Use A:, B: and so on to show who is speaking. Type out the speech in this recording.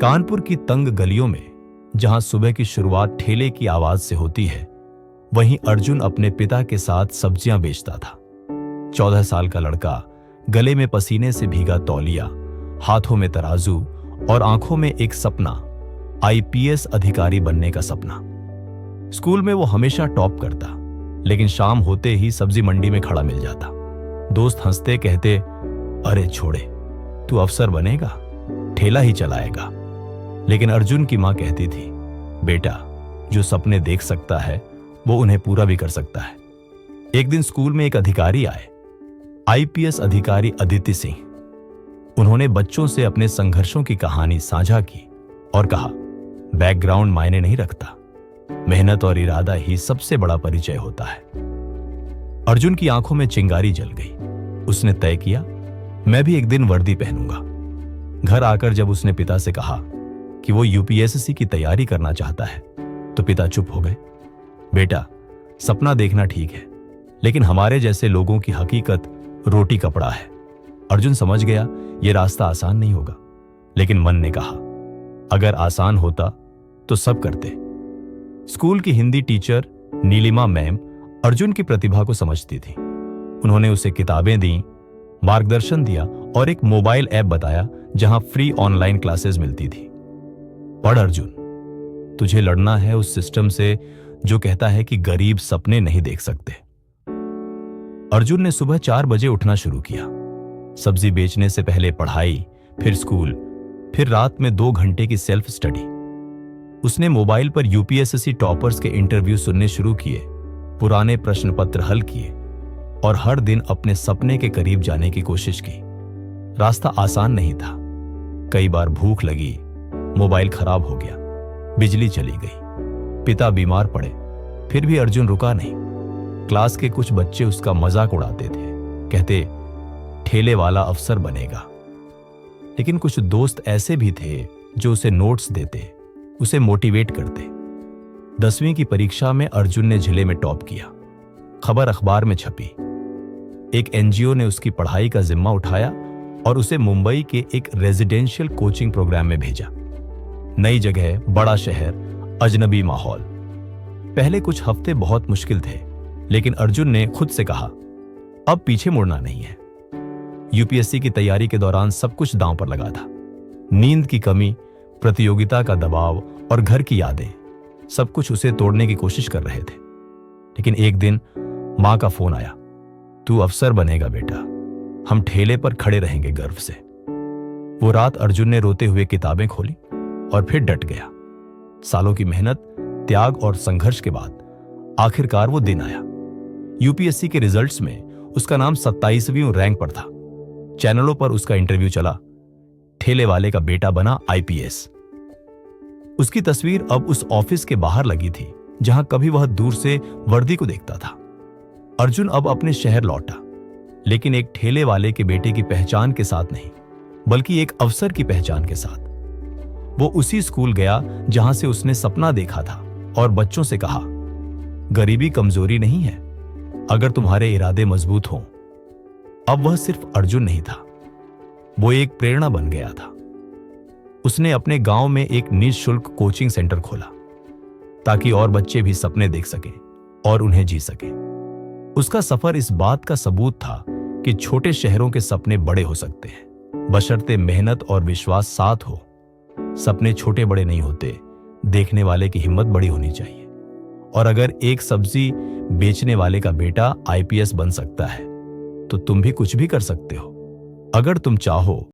A: कानपुर की तंग गलियों में जहां सुबह की शुरुआत ठेले की आवाज से होती है, वहीं अर्जुन अपने पिता के साथ सब्जियां बेचता था। 14 साल का लड़का, गले में पसीने से भीगा तौलिया, हाथों में तराजू और आंखों में एक सपना, आईपीएस अधिकारी बनने का सपना। स्कूल में वो हमेशा टॉप करता, लेकिन शाम होते ही सब्जी मंडी में खड़ा मिल जाता। दोस्त हंसते, कहते, अरे छोड़े, तू अफसर बनेगा, ठेला ही चलाएगा। लेकिन अर्जुन की मां कहती थी, बेटा, जो सपने देख सकता है वो उन्हें पूरा भी कर सकता है। एक दिन स्कूल में एक अधिकारी आए, आईपीएस अधिकारी अदिति सिंह। उन्होंने बच्चों से अपने संघर्षों की कहानी साझा की और कहा, बैकग्राउंड मायने नहीं रखता, मेहनत और इरादा ही सबसे बड़ा परिचय होता है। अर्जुन की आंखों में चिंगारी जल गई। उसने तय किया, मैं भी एक दिन वर्दी पहनूंगा। घर आकर जब उसने पिता से कहा कि वो यूपीएससी की तैयारी करना चाहता है, तो पिता चुप हो गए। बेटा, सपना देखना ठीक है, लेकिन हमारे जैसे लोगों की हकीकत रोटी कपड़ा है। अर्जुन समझ गया यह रास्ता आसान नहीं होगा, लेकिन मन ने कहा, अगर आसान होता तो सब करते। स्कूल की हिंदी टीचर नीलिमा मैम अर्जुन की प्रतिभा को समझती थी। उन्होंने उसे किताबें दी, मार्गदर्शन दिया और एक मोबाइल ऐप बताया जहां फ्री ऑनलाइन क्लासेस मिलती थी। पढ़ अर्जुन, तुझे लड़ना है उस सिस्टम से जो कहता है कि गरीब सपने नहीं देख सकते। अर्जुन ने सुबह 4 बजे उठना शुरू किया। सब्जी बेचने से पहले पढ़ाई, फिर स्कूल, फिर रात में 2 घंटे की सेल्फ स्टडी। उसने मोबाइल पर यूपीएससी टॉपर्स के इंटरव्यू सुनने शुरू किए, पुराने प्रश्न पत्र हल किए और हर दिन अपने सपने के करीब जाने की कोशिश की। रास्ता आसान नहीं था। कई बार भूख लगी, मोबाइल खराब हो गया, बिजली चली गई, पिता बीमार पड़े, फिर भी अर्जुन रुका नहीं। क्लास के कुछ बच्चे उसका मजाक उड़ाते थे, कहते, ठेले वाला अफसर बनेगा। लेकिन कुछ दोस्त ऐसे भी थे जो उसे नोट्स देते, उसे मोटिवेट करते। 10वीं की परीक्षा में अर्जुन ने जिले में टॉप किया। खबर अखबार में छपी। एक एनजीओ ने उसकी पढ़ाई का जिम्मा उठाया और उसे मुंबई के एक रेजिडेंशियल कोचिंग प्रोग्राम में भेजा। नई जगह, बड़ा शहर, अजनबी माहौल। पहले कुछ हफ्ते बहुत मुश्किल थे, लेकिन अर्जुन ने खुद से कहा, अब पीछे मुड़ना नहीं है। यूपीएससी की तैयारी के दौरान सब कुछ दांव पर लगा था। नींद की कमी, प्रतियोगिता का दबाव और घर की यादें, सब कुछ उसे तोड़ने की कोशिश कर रहे थे। लेकिन एक दिन मां का फोन आया, तू अफसर बनेगा बेटा, हम ठेले पर खड़े रहेंगे गर्व से। वो रात अर्जुन ने रोते हुए किताबें खोली और फिर डट गया। सालों की मेहनत, त्याग और संघर्ष के बाद आखिरकार वो दिन आया। यूपीएससी के रिजल्ट्स में उसका नाम 27वीं रैंक पर था। चैनलों पर उसका इंटरव्यू चला। ठेले वाले का बेटा बना आईपीएस। उसकी तस्वीर अब उस ऑफिस के बाहर लगी थी जहां कभी वह दूर से वर्दी को देखता था। अर्जुन अब अपने शहर लौटा, लेकिन एक ठेले वाले के बेटे की पहचान के साथ नहीं, बल्कि एक अफसर की पहचान के साथ। वो उसी स्कूल गया जहां से उसने सपना देखा था और बच्चों से कहा, गरीबी कमजोरी नहीं है अगर तुम्हारे इरादे मजबूत हों। अब वह सिर्फ अर्जुन नहीं था, वो एक प्रेरणा बन गया था। उसने अपने गांव में एक निःशुल्क कोचिंग सेंटर खोला ताकि और बच्चे भी सपने देख सकें और उन्हें जी सकें। उसका सफर इस बात का सबूत था कि छोटे शहरों के सपने बड़े हो सकते हैं, बशर्ते मेहनत और विश्वास साथ हो। सपने छोटे बड़े नहीं होते, देखने वाले की हिम्मत बड़ी होनी चाहिए। और अगर एक सब्जी बेचने वाले का बेटा आईपीएस बन सकता है, तो तुम भी कुछ भी कर सकते हो, अगर तुम चाहो।